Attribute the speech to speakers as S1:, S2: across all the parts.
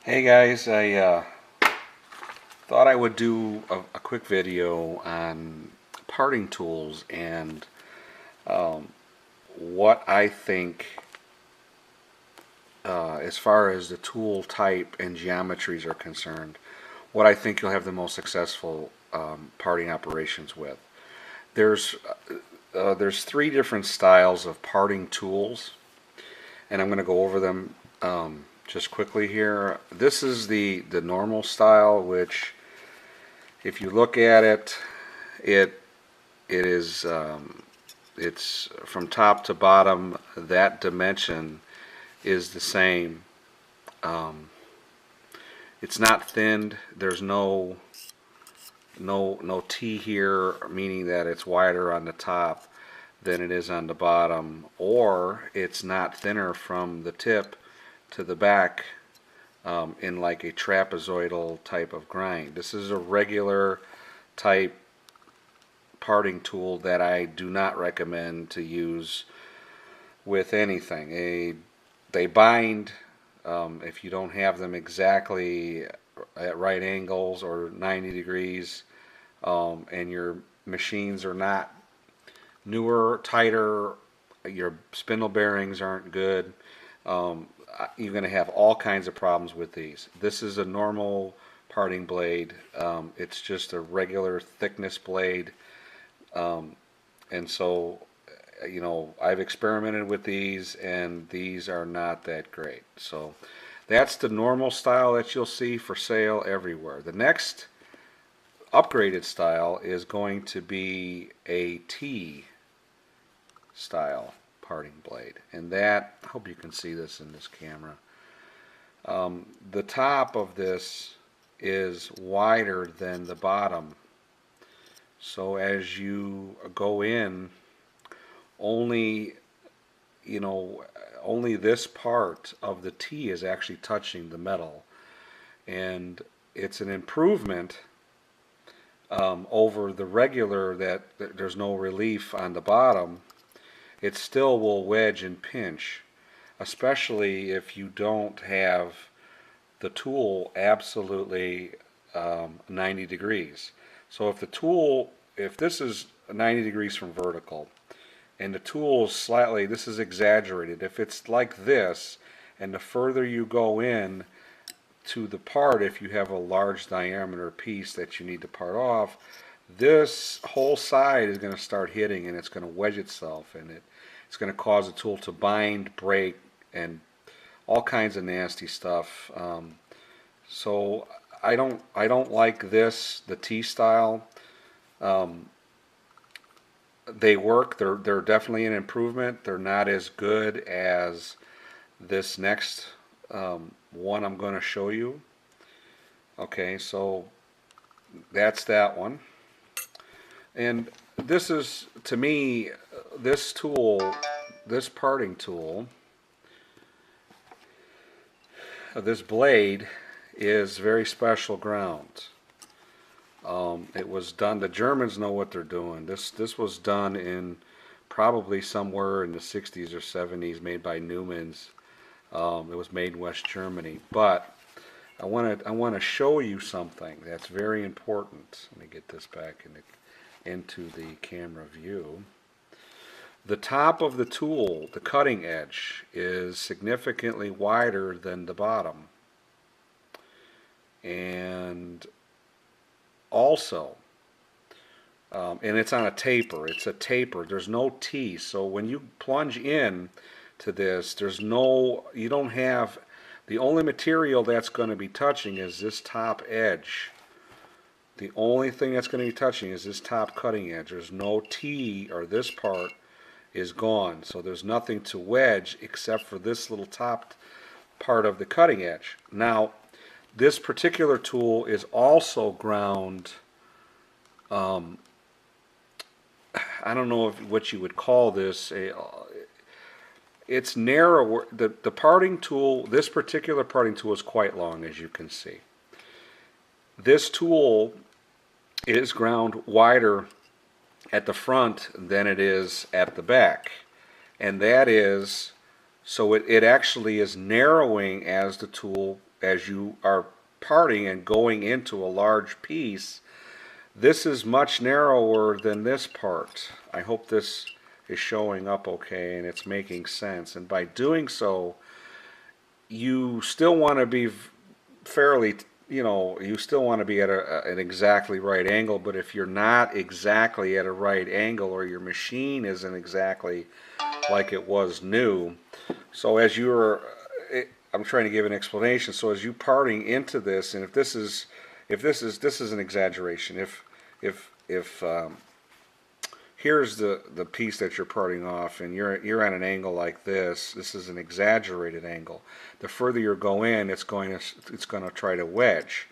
S1: Hey guys, I thought I would do a quick video on parting tools and um, what I think as far as the tool type and geometries are concerned, what I think you'll have the most successful parting operations with. There's there's three different styles of parting tools, and I'm going to go over them just quickly here. This is the normal style, which if you look at it, it it is it's from top to bottom. That dimension is the same. Um, it's not thinned. There's no T here, meaning that it's wider on the top than it is on the bottom, or it's not thinner from the tip to the back in like a trapezoidal type of grind. This is a regular type parting tool that I do not recommend to use with anything. They bind if you don't have them exactly at right angles or 90 degrees, and your machines are not newer, tighter, your spindle bearings aren't good. You're going to have all kinds of problems with these. This is a normal parting blade. It's just a regular thickness blade. And so, I've experimented with these, and these are not that great. So that's the normal style that you'll see for sale everywhere. The next upgraded style is going to be a T style parting blade, and that, I hope you can see this in this camera. The top of this is wider than the bottom, so as you go in, only only this part of the T is actually touching the metal, and it's an improvement over the regular that there's no relief on the bottom. It still will wedge and pinch, especially if you don't have the tool absolutely 90 degrees. So if this is 90 degrees from vertical, and the tool is slightly, this is exaggerated. If it's like this, and the further you go in to the part, if you have a large diameter piece that you need to part off, this whole side is going to start hitting, and it's going to wedge itself, and it's going to cause the tool to bind, break, and all kinds of nasty stuff. So I don't like this, the T style. They work. They're definitely an improvement. They're not as good as this next one I'm going to show you. Okay, so that's that one. And this is, to me, this tool, this parting tool, this blade is very special ground. It was done, the Germans know what they're doing. This was done in probably somewhere in the 60s or 70s, made by Newman's. It was made in West Germany. But I want to show you something that's very important. Let me get this back into the camera view. The top of the tool, the cutting edge, is significantly wider than the bottom. And also, and it's on a taper. It's a taper. There's no T. So when you plunge in to this, you don't have, the only material that's going to be touching is this top edge. The only thing that's going to be touching is this top cutting edge. There's no T, or this part is gone. So there's nothing to wedge except for this little top part of the cutting edge. Now, this particular tool is also ground, I don't know what you would call this. It's narrower. The parting tool, this particular parting tool, is quite long, as you can see. This tool is ground wider at the front than it is at the back, and that is, so it actually is narrowing as the tool as you are parting and going into a large piece, this is much narrower than this part. I hope this is showing up okay and it's making sense. And by doing so, you still want to be fairly, you still want to be at an exactly right angle, but if you're not exactly at a right angle, or your machine isn't exactly like it was new, so as you're, I'm trying to give an explanation, so as you parting into this, and if this is an exaggeration, if here's the piece that you're parting off, and you're at an angle like this is an exaggerated angle. The further you go in, it's going to try to wedge.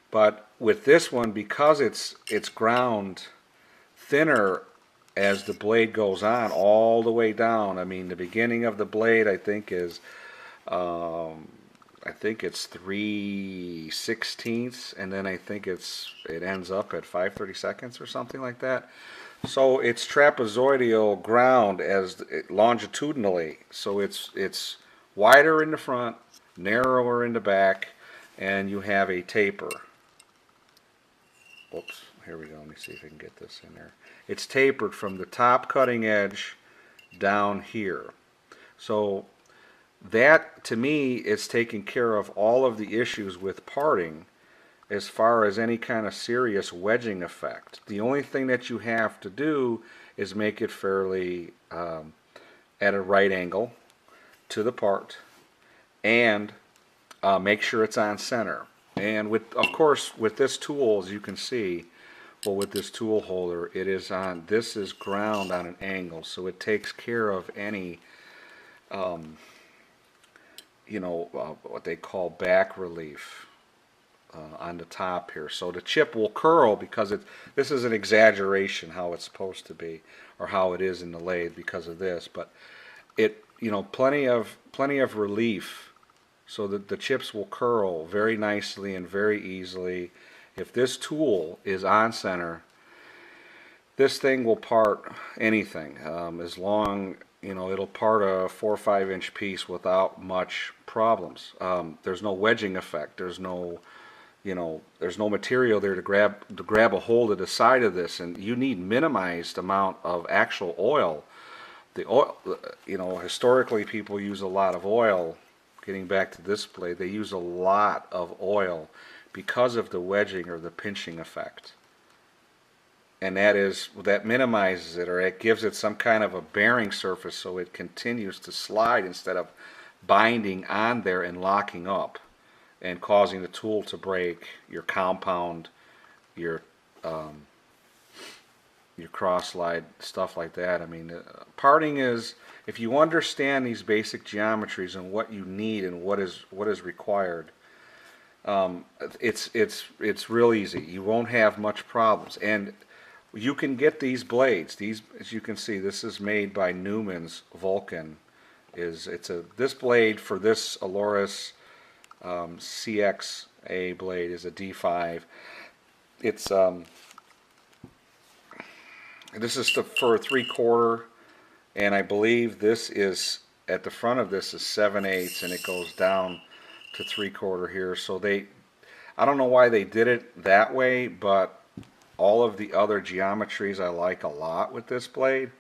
S1: But with this one, because it's ground thinner as the blade goes on all the way down. I mean, the beginning of the blade I think is I think it's 3/16, and then I think it ends up at 5/32 or something like that. So it's trapezoidal ground as longitudinally. So it's wider in the front, narrower in the back, and you have a taper. Oops, here we go. Let me see if I can get this in there. It's tapered from the top cutting edge down here. So that, to me, is taking care of all of the issues with parting as far as any kind of serious wedging effect. The only thing that you have to do is make it fairly at a right angle to the part, and make sure it's on center. And of course, with this tool, as you can see, well, with this tool holder, this is ground on an angle, so it takes care of any what they call back relief on the top here. So the chip will curl because this is an exaggeration how it's supposed to be, or how it is in the lathe because of this, but plenty of relief, so that the chips will curl very nicely and very easily. If this tool is on center, this thing will part anything, as long, it'll part a 4 or 5 inch piece without much problems. There's no wedging effect. There's no material there to grab a hold of the side of this, and you need minimized amount of actual oil. The oil, historically people use a lot of oil. Getting back to this blade, they use a lot of oil because of the wedging or the pinching effect. And that minimizes it, or it gives it some kind of a bearing surface so it continues to slide instead of binding on there and locking up and causing the tool to break, your compound, your cross slide, stuff like that. I mean, parting is, if you understand these basic geometries and what you need and what is required, it's real easy. You won't have much problems, and you can get these blades. These, as you can see, this is made by Newman's Vulcan. This blade for this Aloris CXA blade is a D5. This is for a 3/4, and I believe this is, at the front of this is 7/8, and it goes down to 3/4 here. So I don't know why they did it that way, but all of the other geometries I like a lot with this blade.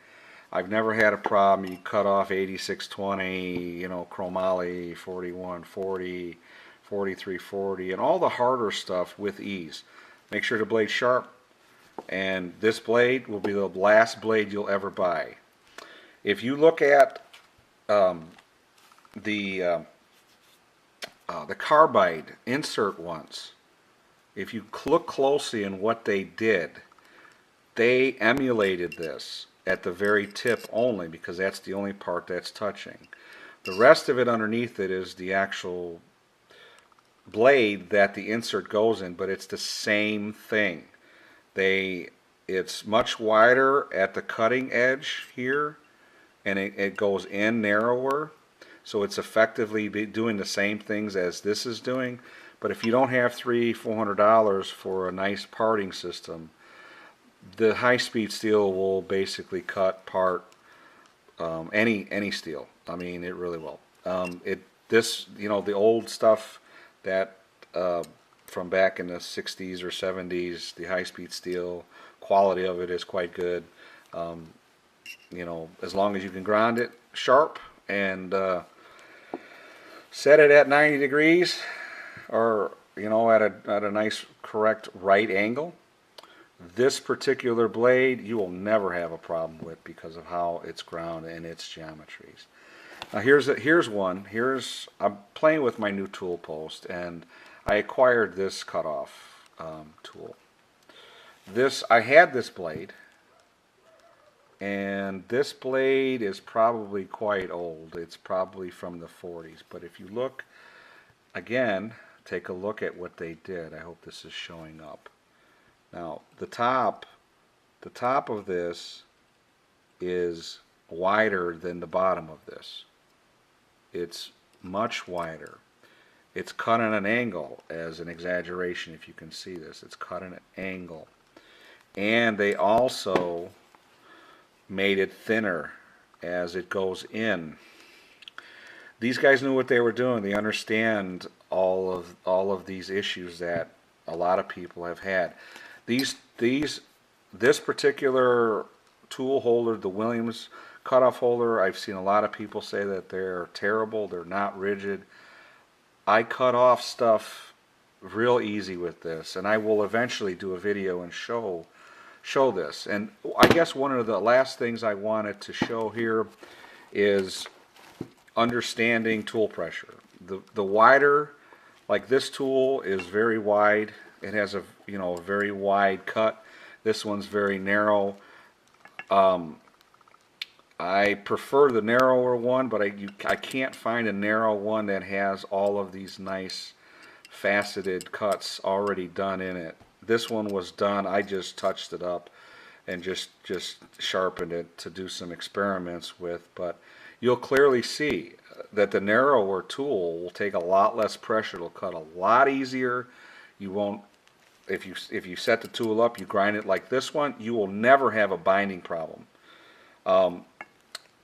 S1: I've never had a problem. You cut off 8620, chromoly 4140, 4340, and all the harder stuff with ease. Make sure the blade's sharp, and this blade will be the last blade you'll ever buy. If you look at the carbide insert ones, if you look closely in what they did, they emulated this at the very tip only, because that's the only part that's touching. The rest of it underneath it is the actual blade that the insert goes in, but it's the same thing. It's much wider at the cutting edge here, and it goes in narrower, so it's effectively doing the same things as this is doing. But if you don't have $300-400 for a nice parting system, the high-speed steel will basically part any steel. I mean, it really will. The old stuff That from back in the 60s or 70s, the high-speed steel quality of it is quite good. Um, you know, as long as you can grind it sharp and set it at 90 degrees, or you know, at a nice correct right angle, this particular blade you will never have a problem with because of how it's ground and its geometries. Now here's one. I'm playing with my new tool post, and I acquired this cutoff tool. I had this blade, and this blade is probably quite old. It's probably from the 40s. But if you look again, take a look at what they did. I hope this is showing up. Now the top of this is wider than the bottom of this. It's much wider. It's cut at an angle, as an exaggeration if you can see this. It's cut at an angle. And they also made it thinner as it goes in. These guys knew what they were doing. They understand all of these issues that a lot of people have had. This particular tool holder, the Williams cutoff holder, I've seen a lot of people say that they're terrible, they're not rigid. I cut off stuff real easy with this, and I will eventually do a video and show this. And I guess one of the last things I wanted to show here is understanding tool pressure. The wider, like this tool is very wide. It has a very wide cut. This one's very narrow. I prefer the narrower one, but I can't find a narrow one that has all of these nice faceted cuts already done in it. This one was done. I just touched it up and just sharpened it to do some experiments with. But you'll clearly see that the narrower tool will take a lot less pressure. It'll cut a lot easier. You won't, if you set the tool up, you grind it like this one, you will never have a binding problem.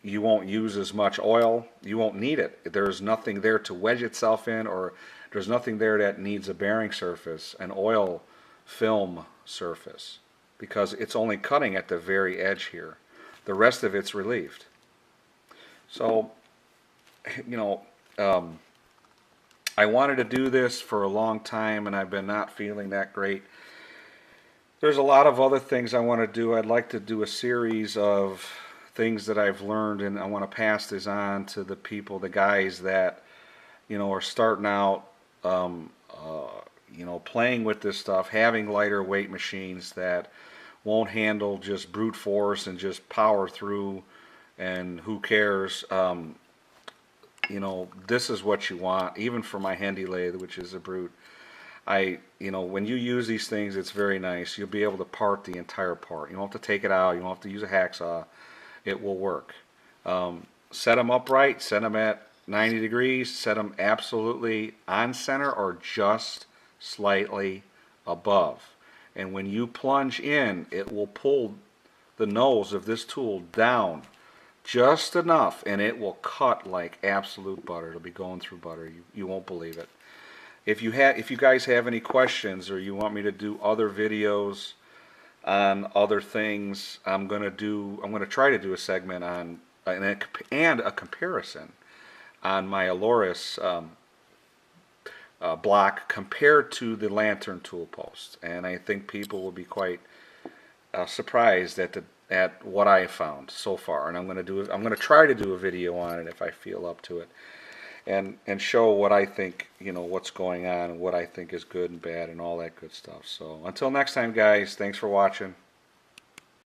S1: You won't use as much oil. You won't need it. There's nothing there to wedge itself in, or there's nothing there that needs a bearing surface, an oil film surface, because it's only cutting at the very edge here. The rest of it's relieved. So, I wanted to do this for a long time, and I've been not feeling that great. There's a lot of other things I want to do. I'd like to do a series of things that I've learned, and I want to pass this on to the people, the guys that are starting out, playing with this stuff, having lighter weight machines that won't handle just brute force and just power through, and who cares. This is what you want, even for my handy lathe, which is a brute. When you use these things, it's very nice. You'll be able to part the entire part. You don't have to take it out. You don't have to use a hacksaw. It will work. Set them upright, set them at 90 degrees, set them absolutely on center or just slightly above. And when you plunge in, it will pull the nose of this tool down just enough, and it will cut like absolute butter. It'll be going through butter. You won't believe it. If you guys have any questions, or you want me to do other videos on other things, I'm gonna try to do a segment on and a comparison on my Aloris block compared to the Lantern tool post, and I think people will be quite surprised at what I have found so far. And I'm gonna try to do a video on it if I feel up to it, and show what I think, what's going on and what I think is good and bad and all that good stuff. So until next time, guys, thanks for watching.